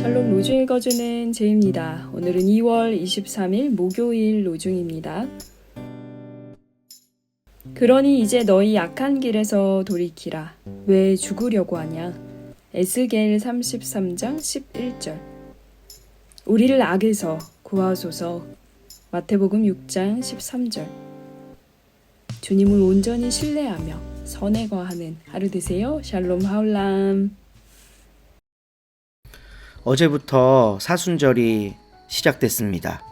샬롬 로중 읽어주는 제입니다. 오늘은 2월 23일 목요일 로중입니다. 그러니 이제 너희 악한 길에서 돌이키라. 왜 죽으려고 하냐? 에스겔 33장 11절. 우리를 악에서 구하소서. 마태복음 6장 13절. 주님을 온전히 신뢰하며 선에 거하는 하루 되세요. 샬롬 하울람. 어제부터 사순절이 시작됐습니다.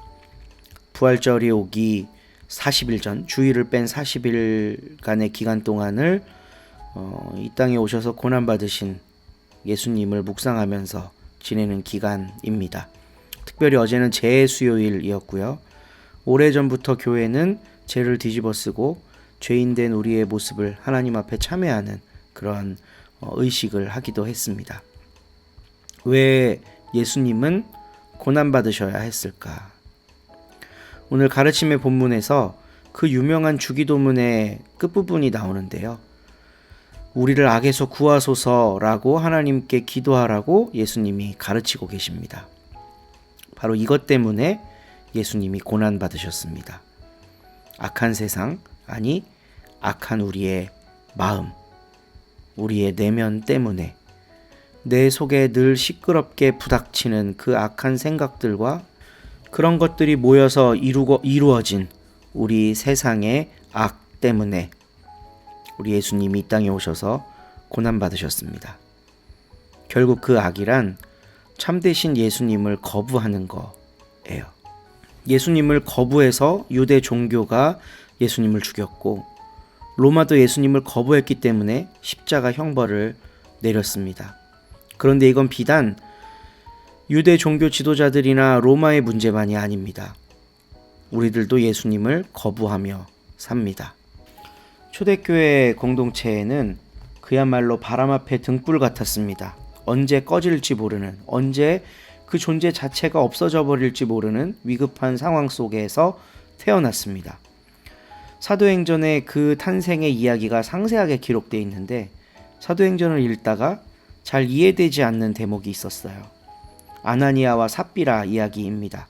부활절이 오기 40일 전, 주일을 뺀 40일간의 기간 동안을 이 땅에 오셔서 고난받으신 예수님을 묵상하면서 지내는 기간입니다. 특별히 어제는 재수요일이었고요. 오래전부터 교회는 죄를 뒤집어쓰고 죄인된 우리의 모습을 하나님 앞에 참회하는 그런 의식을 하기도 했습니다. 왜 예수님은 고난받으셔야 했을까? 오늘 가르침의 본문에서 그 유명한 주기도문의 끝부분이 나오는데요. 우리를 악에서 구하소서라고 하나님께 기도하라고 예수님이 가르치고 계십니다. 바로 이것 때문에 예수님이 고난받으셨습니다. 악한 세상, 아니 악한 우리의 마음, 우리의 내면 때문에 내 속에 늘 시끄럽게 부닥치는 그 악한 생각들과 그런 것들이 모여서 이루어진 우리 세상의 악 때문에 우리 예수님이 이 땅에 오셔서 고난받으셨습니다. 결국 그 악이란 참되신 예수님을 거부하는 거예요. 예수님을 거부해서 유대 종교가 예수님을 죽였고 로마도 예수님을 거부했기 때문에 십자가 형벌을 내렸습니다. 그런데 이건 비단 유대 종교 지도자들이나 로마의 문제만이 아닙니다. 우리들도 예수님을 거부하며 삽니다. 초대교회 공동체에는 그야말로 바람 앞에 등불 같았습니다. 언제 꺼질지 모르는, 언제 그 존재 자체가 없어져 버릴지 모르는 위급한 상황 속에서 태어났습니다. 사도행전에 그 탄생의 이야기가 상세하게 기록되어 있는데 사도행전을 읽다가 잘 이해되지 않는 대목이 있었어요. 아나니아와 삽비라 이야기입니다.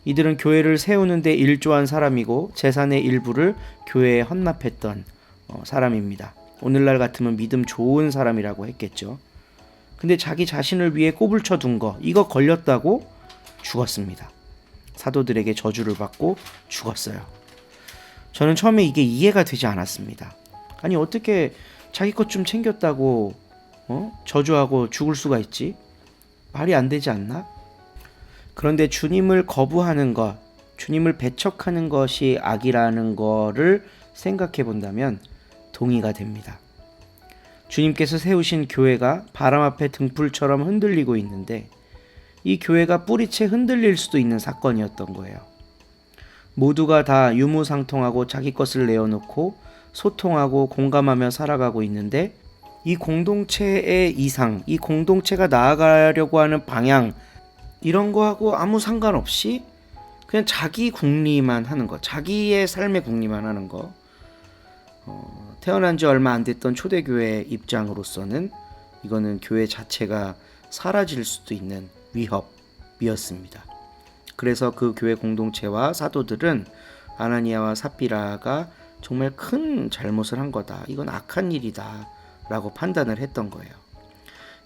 이들은 교회를 세우는데 일조한 사람이고 재산의 일부를 교회에 헌납했던 사람입니다. 오늘날 같으면 믿음 좋은 사람이라고 했겠죠. 근데 자기 자신을 위해 꼽을 쳐둔 거, 이거 걸렸다고 죽었습니다. 사도들에게 저주를 받고 죽었어요. 저는 처음에 이게 이해가 되지 않았습니다. 아니 어떻게 자기 것 좀 챙겼다고 저주하고 죽을 수가 있지? 말이 안 되지 않나? 그런데 주님을 거부하는 것, 주님을 배척하는 것이 악이라는 거를 생각해 본다면 동의가 됩니다. 주님께서 세우신 교회가 바람 앞에 등불처럼 흔들리고 있는데 이 교회가 뿌리채 흔들릴 수도 있는 사건이었던 거예요. 모두가 다 유무상통하고 자기 것을 내어놓고 소통하고 공감하며 살아가고 있는데 이 공동체의 이상, 이 공동체가 나아가려고 하는 방향, 이런 거하고 아무 상관없이 그냥 자기 궁리만 하는 거, 자기의 삶의 궁리만 하는 거. 태어난 지 얼마 안 됐던 초대교회 입장으로서는 이거는 교회 자체가 사라질 수도 있는 위협이었습니다. 그래서 그 교회 공동체와 사도들은 아나니아와 삽비라가 정말 큰 잘못을 한 거다. 이건 악한 일이다. 라고 판단을 했던 거예요.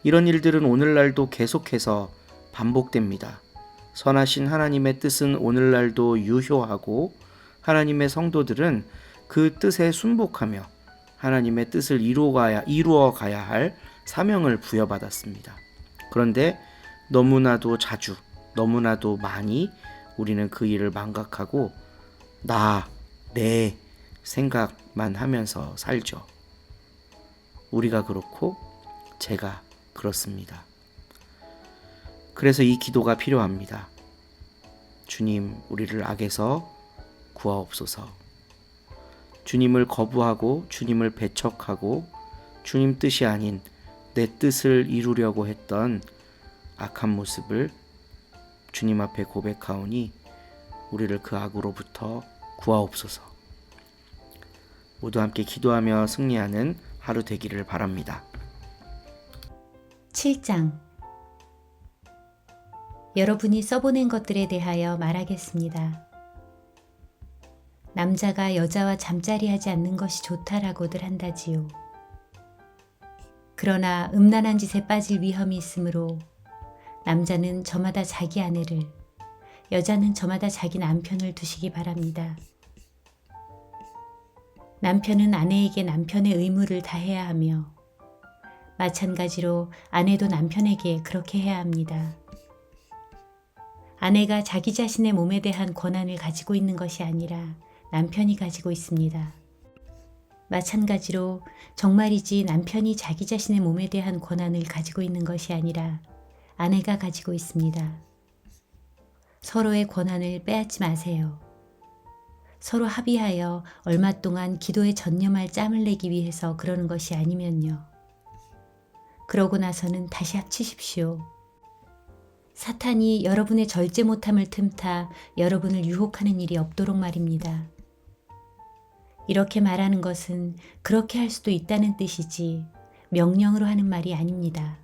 이런 일들은 오늘날도 계속해서 반복됩니다. 선하신 하나님의 뜻은 오늘날도 유효하고 하나님의 성도들은 그 뜻에 순복하며 하나님의 뜻을 이루어 가야 할 사명을 부여받았습니다. 그런데 너무나도 자주, 너무나도 많이 우리는 그 일을 망각하고 내 생각만 하면서 살죠. 우리가 그렇고 제가 그렇습니다. 그래서 이 기도가 필요합니다. 주님, 우리를 악에서 구하옵소서. 주님을 거부하고 주님을 배척하고 주님 뜻이 아닌 내 뜻을 이루려고 했던 악한 모습을 주님 앞에 고백하오니 우리를 그 악으로부터 구하옵소서. 모두 함께 기도하며 승리하는 하루 되기를 바랍니다. 7장 여러분이 써보낸 것들에 대하여 말하겠습니다. 남자가 여자와 잠자리하지 않는 것이 좋다라고들 한다지요. 그러나 음란한 짓에 빠질 위험이 있으므로 남자는 저마다 자기 아내를, 여자는 저마다 자기 남편을 두시기 바랍니다. 남편은 아내에게 남편의 의무를 다해야 하며 마찬가지로 아내도 남편에게 그렇게 해야 합니다. 아내가 자기 자신의 몸에 대한 권한을 가지고 있는 것이 아니라 남편이 가지고 있습니다. 마찬가지로 정말이지 남편이 자기 자신의 몸에 대한 권한을 가지고 있는 것이 아니라 아내가 가지고 있습니다. 서로의 권한을 빼앗지 마세요. 서로 합의하여 얼마 동안 기도에 전념할 짬을 내기 위해서 그러는 것이 아니면요. 그러고 나서는 다시 합치십시오. 사탄이 여러분의 절제 못함을 틈타 여러분을 유혹하는 일이 없도록 말입니다. 이렇게 말하는 것은 그렇게 할 수도 있다는 뜻이지 명령으로 하는 말이 아닙니다.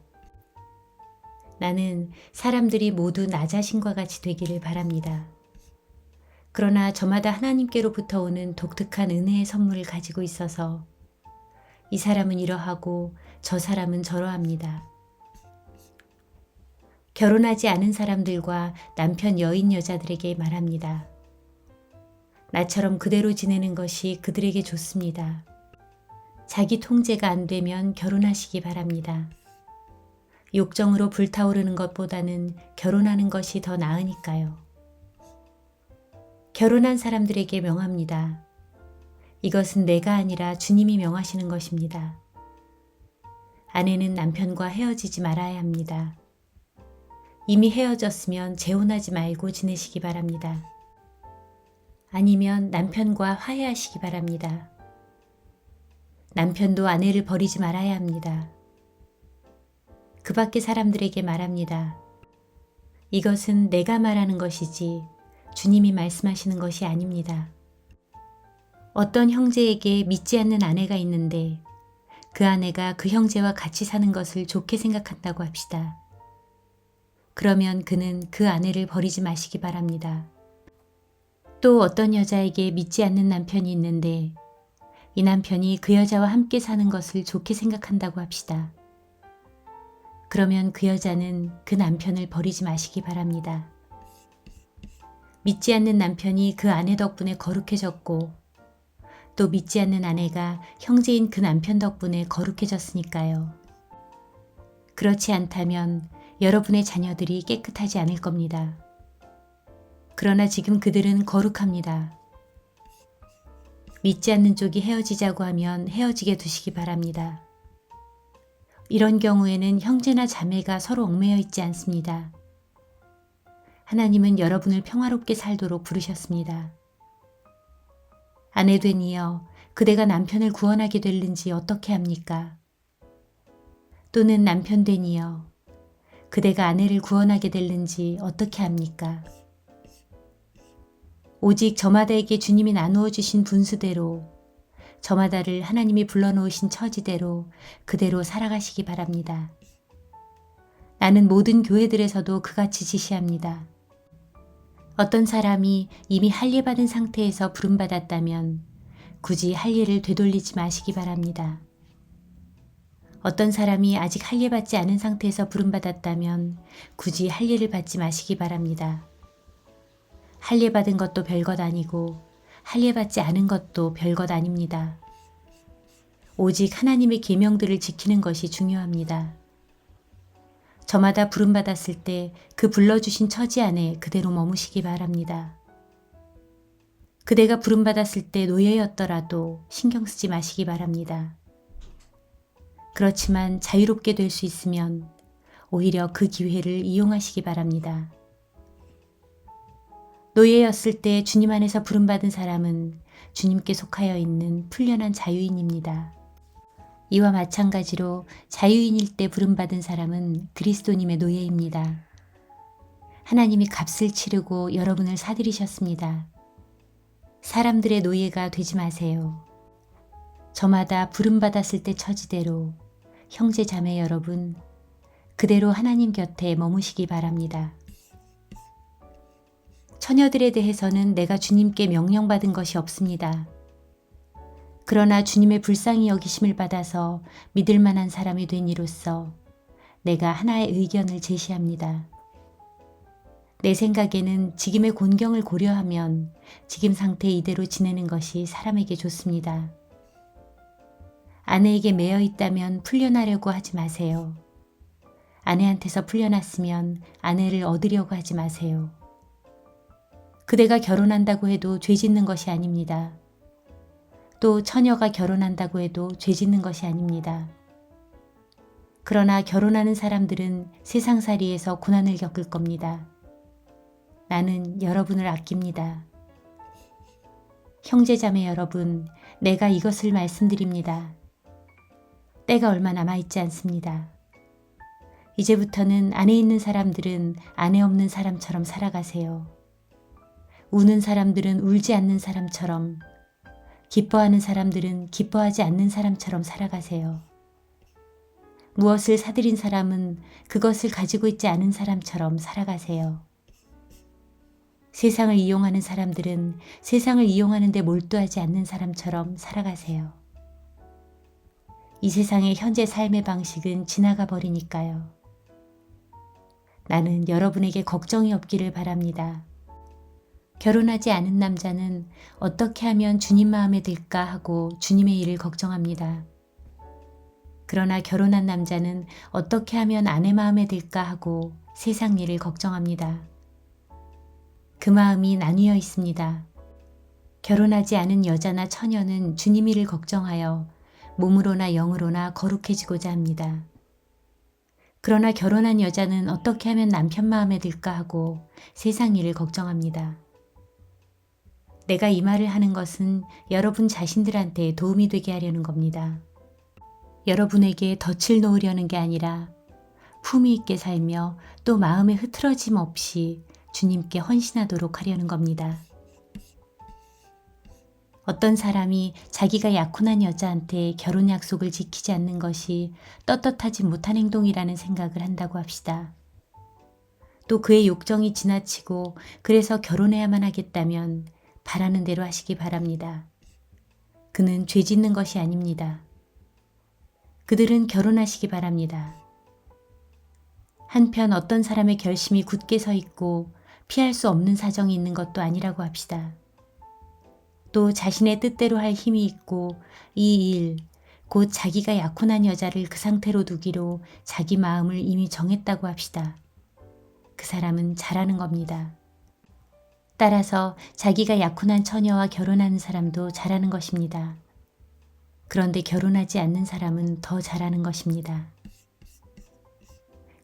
나는 사람들이 모두 나 자신과 같이 되기를 바랍니다. 그러나 저마다 하나님께로부터 오는 독특한 은혜의 선물을 가지고 있어서 이 사람은 이러하고 저 사람은 저러합니다. 결혼하지 않은 사람들과 남편 여인 여자들에게 말합니다. 나처럼 그대로 지내는 것이 그들에게 좋습니다. 자기 통제가 안 되면 결혼하시기 바랍니다. 욕정으로 불타오르는 것보다는 결혼하는 것이 더 나으니까요. 결혼한 사람들에게 명합니다. 이것은 내가 아니라 주님이 명하시는 것입니다. 아내는 남편과 헤어지지 말아야 합니다. 이미 헤어졌으면 재혼하지 말고 지내시기 바랍니다. 아니면 남편과 화해하시기 바랍니다. 남편도 아내를 버리지 말아야 합니다. 그 밖의 사람들에게 말합니다. 이것은 내가 말하는 것이지 주님이 말씀하시는 것이 아닙니다. 어떤 형제에게 믿지 않는 아내가 있는데 그 아내가 그 형제와 같이 사는 것을 좋게 생각한다고 합시다. 그러면 그는 그 아내를 버리지 마시기 바랍니다. 또 어떤 여자에게 믿지 않는 남편이 있는데 이 남편이 그 여자와 함께 사는 것을 좋게 생각한다고 합시다. 그러면 그 여자는 그 남편을 버리지 마시기 바랍니다. 믿지 않는 남편이 그 아내 덕분에 거룩해졌고 또 믿지 않는 아내가 형제인 그 남편 덕분에 거룩해졌으니까요. 그렇지 않다면 여러분의 자녀들이 깨끗하지 않을 겁니다. 그러나 지금 그들은 거룩합니다. 믿지 않는 쪽이 헤어지자고 하면 헤어지게 두시기 바랍니다. 이런 경우에는 형제나 자매가 서로 얽매여 있지 않습니다. 하나님은 여러분을 평화롭게 살도록 부르셨습니다. 아내 된 이여, 그대가 남편을 구원하게 될는지 어떻게 합니까? 또는 남편 된 이여, 그대가 아내를 구원하게 될는지 어떻게 합니까? 오직 저마다에게 주님이 나누어 주신 분수대로 저마다를 하나님이 불러놓으신 처지대로 그대로 살아가시기 바랍니다. 나는 모든 교회들에서도 그같이 지시합니다. 어떤 사람이 이미 할례받은 상태에서 부름받았다면 굳이 할례를 되돌리지 마시기 바랍니다. 어떤 사람이 아직 할례받지 않은 상태에서 부름받았다면 굳이 할례를 받지 마시기 바랍니다. 할례받은 것도 별것 아니고 할례받지 않은 것도 별것 아닙니다. 오직 하나님의 계명들을 지키는 것이 중요합니다. 저마다 부름받았을 때 그 불러주신 처지 안에 그대로 머무시기 바랍니다. 그대가 부름받았을 때 노예였더라도 신경 쓰지 마시기 바랍니다. 그렇지만 자유롭게 될 수 있으면 오히려 그 기회를 이용하시기 바랍니다. 노예였을 때 주님 안에서 부름받은 사람은 주님께 속하여 있는 풀려난 자유인입니다. 이와 마찬가지로 자유인일 때 부름받은 사람은 그리스도님의 노예입니다. 하나님이 값을 치르고 여러분을 사들이셨습니다. 사람들의 노예가 되지 마세요. 저마다 부름받았을 때 처지대로 형제 자매 여러분, 그대로 하나님 곁에 머무시기 바랍니다. 처녀들에 대해서는 내가 주님께 명령받은 것이 없습니다. 그러나 주님의 불쌍히 여기심을 받아서 믿을 만한 사람이 된 이로써 내가 하나의 의견을 제시합니다. 내 생각에는 지금의 곤경을 고려하면 지금 상태 이대로 지내는 것이 사람에게 좋습니다. 아내에게 매여 있다면 풀려나려고 하지 마세요. 아내한테서 풀려났으면 아내를 얻으려고 하지 마세요. 그대가 결혼한다고 해도 죄 짓는 것이 아닙니다. 또 처녀가 결혼한다고 해도 죄 짓는 것이 아닙니다. 그러나 결혼하는 사람들은 세상살이에서 고난을 겪을 겁니다. 나는 여러분을 아낍니다. 형제자매 여러분, 내가 이것을 말씀드립니다. 때가 얼마 남아있지 않습니다. 이제부터는 안에 있는 사람들은 안에 없는 사람처럼 살아가세요. 우는 사람들은 울지 않는 사람처럼, 기뻐하는 사람들은 기뻐하지 않는 사람처럼 살아가세요. 무엇을 사들인 사람은 그것을 가지고 있지 않은 사람처럼 살아가세요. 세상을 이용하는 사람들은 세상을 이용하는 데 몰두하지 않는 사람처럼 살아가세요. 이 세상의 현재 삶의 방식은 지나가 버리니까요. 나는 여러분에게 걱정이 없기를 바랍니다. 결혼하지 않은 남자는 어떻게 하면 주님 마음에 들까 하고 주님의 일을 걱정합니다. 그러나 결혼한 남자는 어떻게 하면 아내 마음에 들까 하고 세상 일을 걱정합니다. 그 마음이 나뉘어 있습니다. 결혼하지 않은 여자나 처녀는 주님 일을 걱정하여 몸으로나 영으로나 거룩해지고자 합니다. 그러나 결혼한 여자는 어떻게 하면 남편 마음에 들까 하고 세상 일을 걱정합니다. 내가 이 말을 하는 것은 여러분 자신들한테 도움이 되게 하려는 겁니다. 여러분에게 덫을 놓으려는 게 아니라 품위 있게 살며 또 마음의 흐트러짐 없이 주님께 헌신하도록 하려는 겁니다. 어떤 사람이 자기가 약혼한 여자한테 결혼 약속을 지키지 않는 것이 떳떳하지 못한 행동이라는 생각을 한다고 합시다. 또 그의 욕정이 지나치고 그래서 결혼해야만 하겠다면 바라는 대로 하시기 바랍니다. 그는 죄 짓는 것이 아닙니다. 그들은 결혼하시기 바랍니다. 한편 어떤 사람의 결심이 굳게 서 있고 피할 수 없는 사정이 있는 것도 아니라고 합시다. 또 자신의 뜻대로 할 힘이 있고 이 일, 곧 자기가 약혼한 여자를 그 상태로 두기로 자기 마음을 이미 정했다고 합시다. 그 사람은 잘하는 겁니다. 따라서 자기가 약혼한 처녀와 결혼하는 사람도 잘하는 것입니다. 그런데 결혼하지 않는 사람은 더 잘하는 것입니다.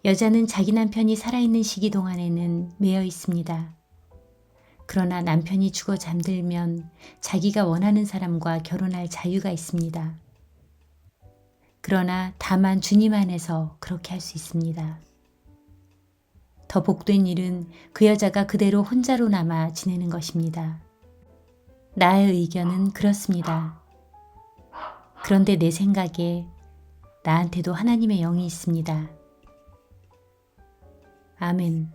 여자는 자기 남편이 살아있는 시기 동안에는 매여 있습니다. 그러나 남편이 죽어 잠들면 자기가 원하는 사람과 결혼할 자유가 있습니다. 그러나 다만 주님 안에서 그렇게 할 수 있습니다. 더 복된 일은 그 여자가 그대로 혼자로 남아 지내는 것입니다. 나의 의견은 그렇습니다. 그런데 내 생각에 나한테도 하나님의 영이 있습니다. 아멘.